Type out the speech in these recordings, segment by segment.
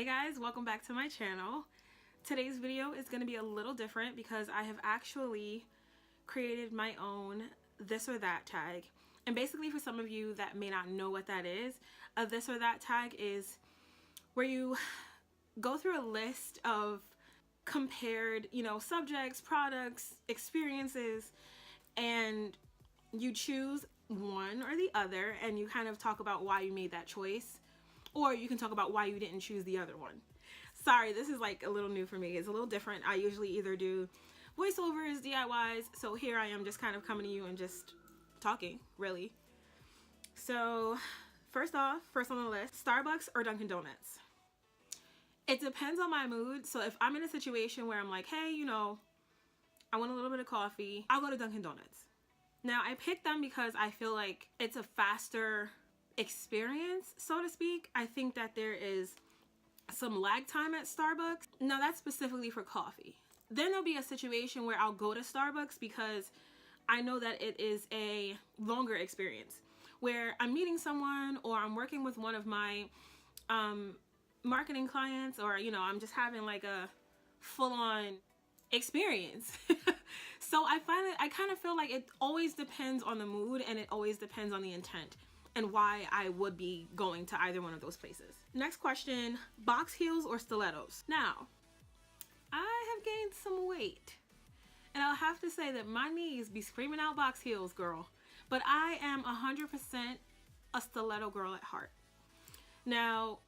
Hey guys, welcome back to my channel. Today's video is going to be a little different because I have actually created my own this or that tag. And basically, for some of you that may not know what that is, a this or that tag is where you go through a list of compared, subjects, products, experiences, and you choose one or the other and you kind of talk about why you made that choice. Or you can talk about why you didn't choose the other one. Sorry, this is like a little new for me. It's a little different. I usually either do voiceovers, DIYs. So here I am just kind of coming to you and just talking, really. So first on the list, Starbucks or Dunkin' Donuts. It depends on my mood. So if I'm in a situation where I'm like, hey, I want a little bit of coffee, I'll go to Dunkin' Donuts. Now I picked them because I feel like it's a faster experience, so to speak. I think that there is some lag time at Starbucks. Now that's specifically for coffee. Then there'll be a situation where I'll go to Starbucks because I know that it is a longer experience where I'm meeting someone or I'm working with one of my marketing clients, or I'm just having like a full-on experience. So I kind of feel like it always depends on the mood and it always depends on the intent and why I would be going to either one of those places. Next question, box heels or stilettos? Now, I have gained some weight and I'll have to say that my knees be screaming out box heels, girl. But I am 100% a stiletto girl at heart. Now,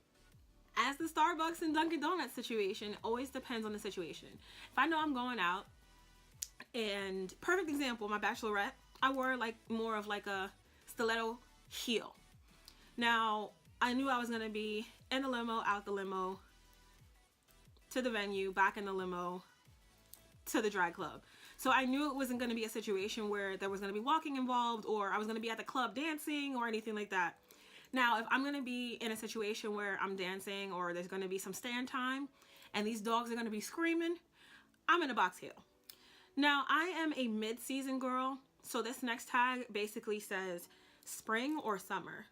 as the Starbucks and Dunkin' Donuts situation, it always depends on the situation. If I know I'm going out, and perfect example, my bachelorette, I wore like more of like a stiletto heel. Now, I knew I was going to be in the limo, out the limo, to the venue, back in the limo, to the drag club. So I knew it wasn't going to be a situation where there was going to be walking involved or I was going to be at the club dancing or anything like that. Now, if I'm going to be in a situation where I'm dancing or there's going to be some stand time and these dogs are going to be screaming, I'm in a box heel. Now, I am a mid-season girl. So this next tag basically says spring or summer.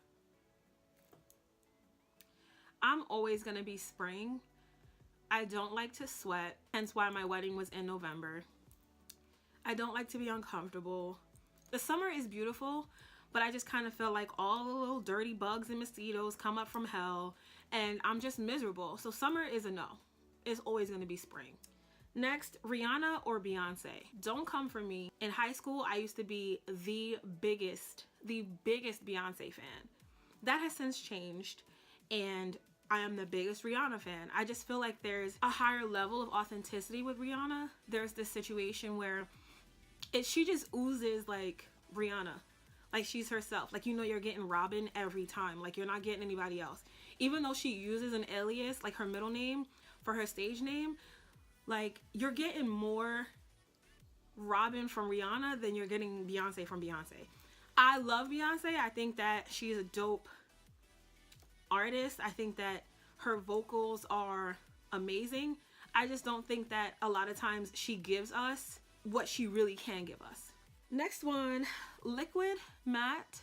I'm always going to be spring. I don't like to sweat, hence why my wedding was in November. I don't like to be uncomfortable. The summer is beautiful, but I just kind of feel like all the little dirty bugs and mosquitoes come up from hell and I'm just miserable. So summer is a no. It's always going to be spring. Next, Rihanna or Beyoncé. Don't come for me. In high school, I used to be the biggest Beyoncé fan. That has since changed and I am the biggest Rihanna fan. I just feel like there's a higher level of authenticity with Rihanna. There's this situation where she just oozes like Rihanna. Like she's herself. Like, you're getting Robin every time. Like, you're not getting anybody else. Even though she uses an alias, like her middle name for her stage name, like, you're getting more Robin from Rihanna than you're getting Beyonce from Beyonce. I love Beyonce. I think that she's a dope artist. I think that her vocals are amazing. I just don't think that a lot of times she gives us what she really can give us. Next one, liquid, matte,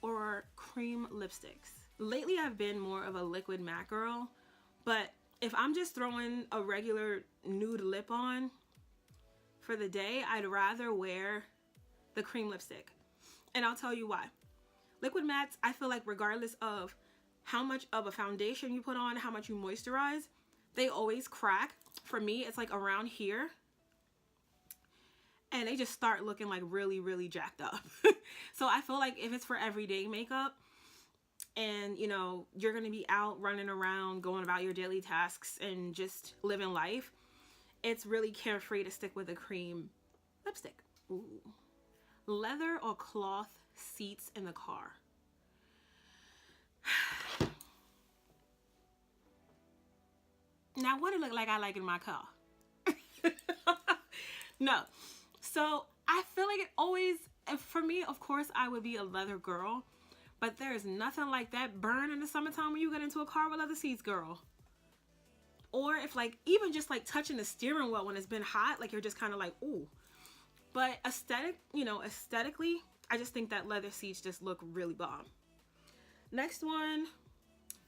or cream lipsticks. Lately, I've been more of a liquid matte girl, but if I'm just throwing a regular nude lip on for the day, I'd rather wear the cream lipstick. And I'll tell you why. Liquid mattes, I feel like regardless of how much of a foundation you put on, how much you moisturize, they always crack. For me, it's like around here. And they just start looking like really, really jacked up. So I feel like if it's for everyday makeup and, you're going to be out running around, going about your daily tasks and just living life, it's really carefree to stick with a cream lipstick. Ooh. Leather or cloth seats in the car. Now, what it look like I like in my car? No. So I feel like it always, for me, of course, I would be a leather girl, but there's nothing like that burn in the summertime when you get into a car with leather seats, girl. Or if like, even just like touching the steering wheel when it's been hot, like you're just kind of like, ooh. But aesthetically, I just think that leather seats just look really bomb. Next one,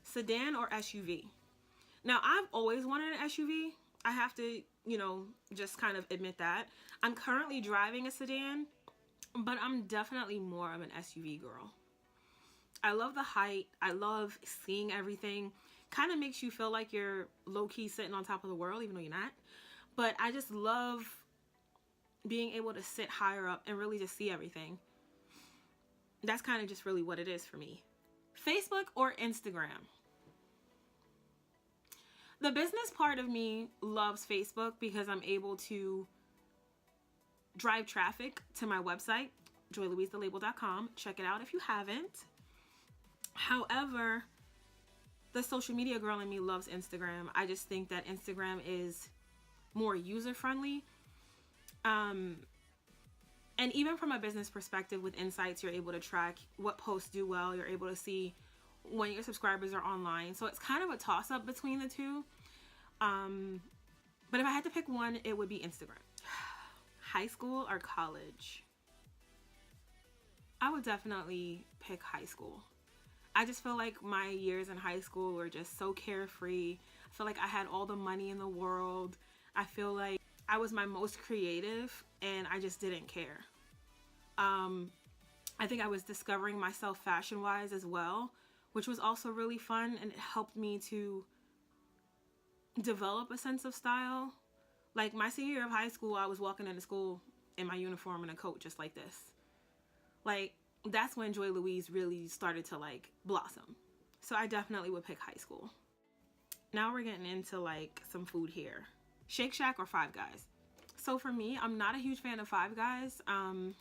sedan or SUV. Now, I've always wanted an SUV. I have to, just kind of admit that. I'm currently driving a sedan, but I'm definitely more of an SUV girl. I love the height. I love seeing everything. Kind of makes you feel like you're low-key sitting on top of the world, even though you're not. But I just love being able to sit higher up and really just see everything. That's kind of just really what it is for me. Facebook or Instagram? The business part of me loves Facebook because I'm able to drive traffic to my website, joylouisethelabel.com. Check it out if you haven't. However, the social media girl in me loves Instagram. I just think that Instagram is more user-friendly. And even from a business perspective with insights, you're able to track what posts do well. You're able to see when your subscribers are online. So it's kind of a toss-up between the two. But if I had to pick one, it would be Instagram. High school or college? I would definitely pick high school. I just feel like my years in high school were just so carefree. I feel like I had all the money in the world. I feel like I was my most creative and I just didn't care. I think I was discovering myself fashion-wise as well, which was also really fun, and it helped me to develop a sense of style. Like my senior year of high school, I was walking into school in my uniform and a coat just like this. Like, that's when Joy Louise really started to like blossom. So I definitely would pick high school. Now we're getting into like some food here. Shake Shack or Five Guys? So for me, I'm not a huge fan of Five Guys. I'm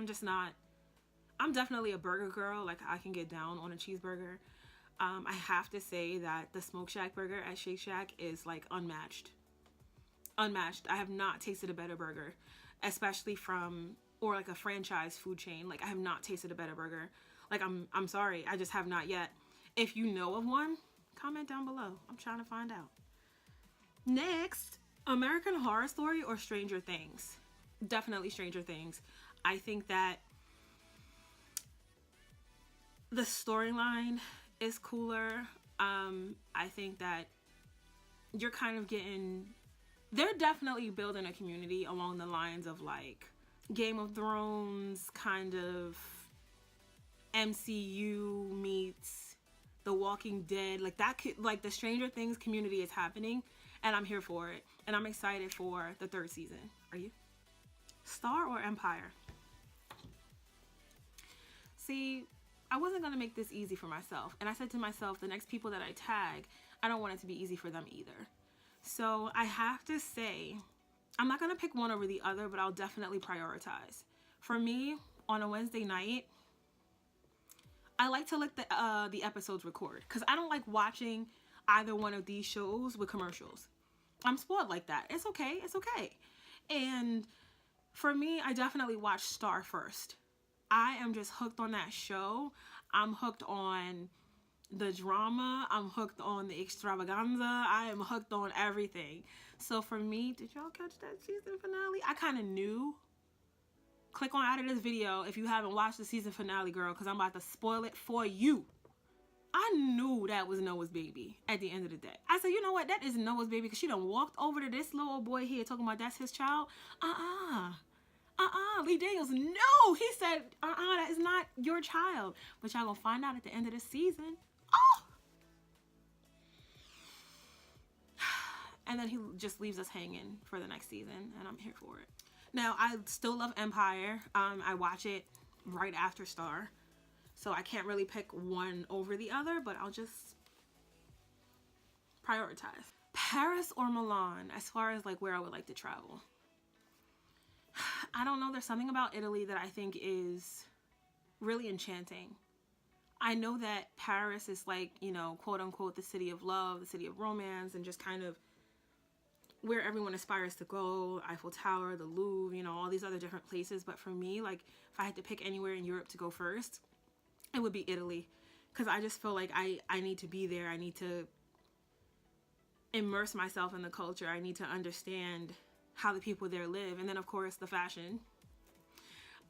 just not. I'm definitely a burger girl. Like, I can get down on a cheeseburger. I have to say that the Smoke Shack burger at Shake Shack is like unmatched. Unmatched. I have not tasted a better burger, especially from, or like a franchise food chain. Like, I have not tasted a better burger. Like, I'm sorry, I just have not yet. If you know of one, comment down below. I'm trying to find out. Next, American Horror Story or Stranger Things? Definitely Stranger Things. I think that the storyline is cooler. I think that you're kind of getting, they're definitely building a community along the lines of like Game of Thrones, kind of MCU meets The Walking Dead. Like that could, like the Stranger Things community is happening, and I'm here for it. And I'm excited for the 3rd season. Are you? Star or Empire? See, I wasn't going to make this easy for myself. And I said to myself, the next people that I tag, I don't want it to be easy for them either. So I have to say, I'm not going to pick one over the other, but I'll definitely prioritize. For me, on a Wednesday night, I like to let the episodes record. Because I don't like watching either one of these shows with commercials. I'm spoiled like that. It's okay. It's okay. And for me, I definitely watch Star first. I am just hooked on that show. I'm hooked on the drama. I'm hooked on the extravaganza. I am hooked on everything. So for me, did y'all catch that season finale? I kind of knew. Click on out of this video if you haven't watched the season finale, girl, because I'm about to spoil it for you. I knew that was Noah's baby at the end of the day. I said, you know what? That is Noah's baby, because she done walked over to this little boy here talking about that's his child. Lee Daniels, no! He said, that is not your child. But y'all gonna find out at the end of the season. Oh! And then he just leaves us hanging for the next season, and I'm here for it. Now, I still love Empire. I watch it right after Star. So I can't really pick one over the other, but I'll just prioritize. Paris or Milan, as far as like where I would like to travel. I don't know, there's something about Italy that I think is really enchanting. I know that Paris is like, you know, quote unquote, the city of love, the city of romance, and just kind of where everyone aspires to go. Eiffel Tower, the Louvre, you know, all these other different places. But for me, like, if I had to pick anywhere in Europe to go first, it would be Italy. Because I just feel like I need to be there. I need to immerse myself in the culture. I need to understand how the people there live. And then, of course, the fashion.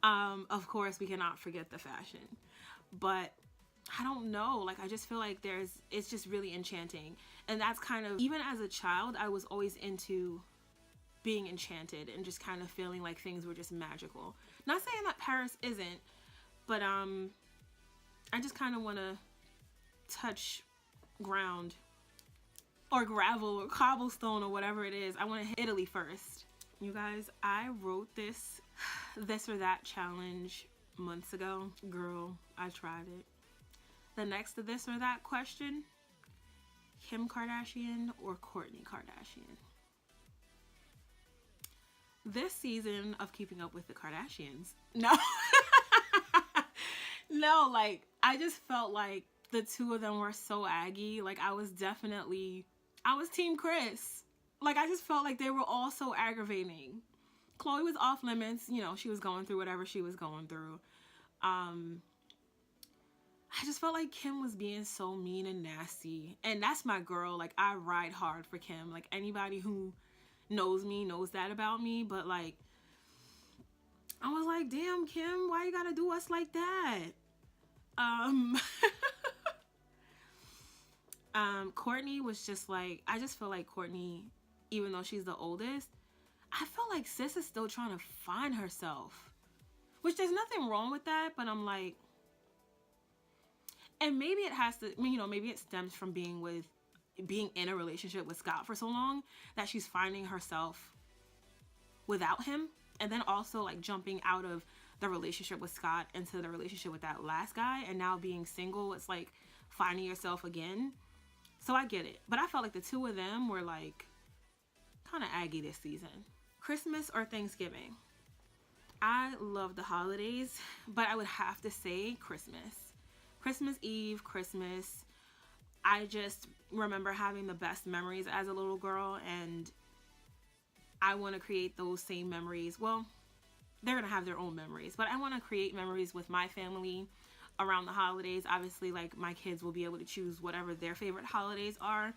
Of course, we cannot forget the fashion. But I don't know, like I just feel like it's just really enchanting. And that's kind of, even as a child, I was always into being enchanted and just kind of feeling like things were just magical. Not saying that Paris isn't, but I just kind of want to touch ground or gravel or cobblestone or whatever it is. I want to hit Italy first. You guys, I wrote this or that challenge months ago. Girl, I tried it. The next to this or that question, Kim Kardashian or Kourtney Kardashian. This season of Keeping Up with the Kardashians, no. No, like I just felt like the two of them were so aggy. Like I was team Chris. Like I just felt like they were all so aggravating. Khloe was off limits, you know, she was going through whatever she was going through. I just felt like Kim was being so mean and nasty. And that's my girl. Like I ride hard for Kim. Like anybody who knows me knows that about me. But like I was like, damn, Kim, why you gotta do us like that? Kourtney was just like, I just feel like Kourtney, even though she's the oldest, I feel like sis is still trying to find herself. Which there's nothing wrong with that, but I'm like, and maybe it has to, you know, maybe it stems from being in a relationship with Scott for so long that she's finding herself without him. And then also like jumping out of the relationship with Scott into the relationship with that last guy, and now being single, it's like finding yourself again. So I get it. But I felt like the two of them were like kind of aggy this season. Christmas or Thanksgiving? I love the holidays, but I would have to say Christmas. Christmas Eve, Christmas. I just remember having the best memories as a little girl, and I want to create those same memories. Well, they're going to have their own memories, but I want to create memories with my family around the holidays. Obviously, like my kids will be able to choose whatever their favorite holidays are,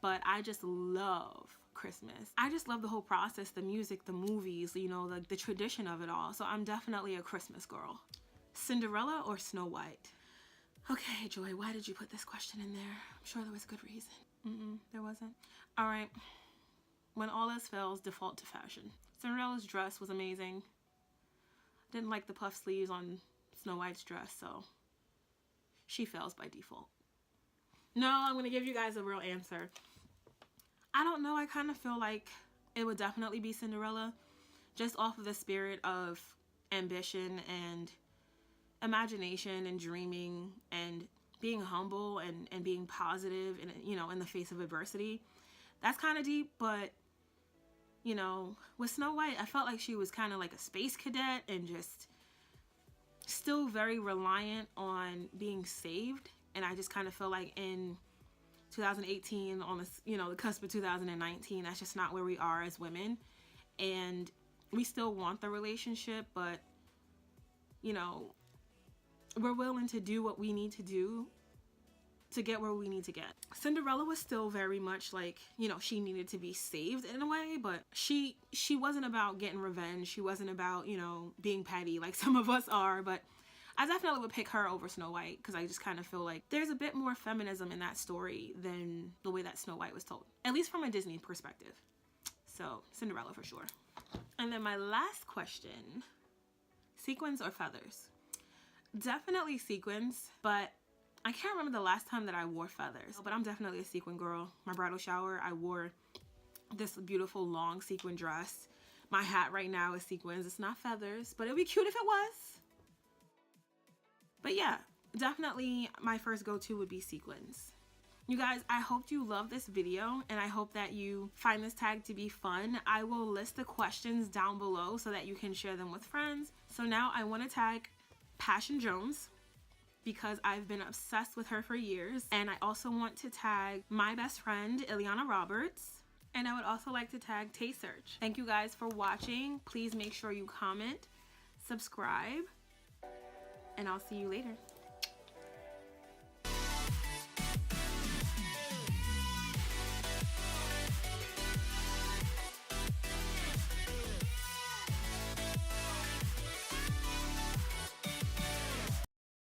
but I just love Christmas. I just love the whole process, the music, the movies, you know, the tradition of it all. So I'm definitely a Christmas girl. Cinderella or Snow White? Okay, Joy, why did you put this question in there? I'm sure there was a good reason. There wasn't. All right. When all else fails, default to fashion. Cinderella's dress was amazing. Didn't like the puff sleeves on Snow White's dress, so she fails by default. No, I'm going to give you guys a real answer. I don't know. I kind of feel like it would definitely be Cinderella, just off of the spirit of ambition and imagination and dreaming and being humble and being positive and, you know, in the face of adversity. That's kind of deep, but you know, with Snow White, I felt like she was kind of like a space cadet and just still very reliant on being saved. And I just kind of feel like in 2018, on this, you know, the cusp of 2019, that's just not where we are as women. And we still want the relationship, but, you know, we're willing to do what we need to do to get where we need to get. Cinderella was still very much like, you know, she needed to be saved in a way, but she wasn't about getting revenge. She wasn't about, you know, being petty like some of us are, but I definitely would pick her over Snow White because I just kind of feel like there's a bit more feminism in that story than the way that Snow White was told, at least from a Disney perspective. So Cinderella for sure. And then my last question, sequins or feathers? Definitely sequins, but I can't remember the last time that I wore feathers, but I'm definitely a sequin girl. My bridal shower, I wore this beautiful long sequin dress. My hat right now is sequins. It's not feathers, but it'd be cute if it was. But yeah, definitely my first go-to would be sequins. You guys, I hope you love this video and I hope that you find this tag to be fun. I will list the questions down below so that you can share them with friends. So now I want to tag Passion Jones, because I've been obsessed with her for years. And I also want to tag my best friend, Ileana Roberts. And I would also like to tag Tay Search. Thank you guys for watching. Please make sure you comment, subscribe, and I'll see you later.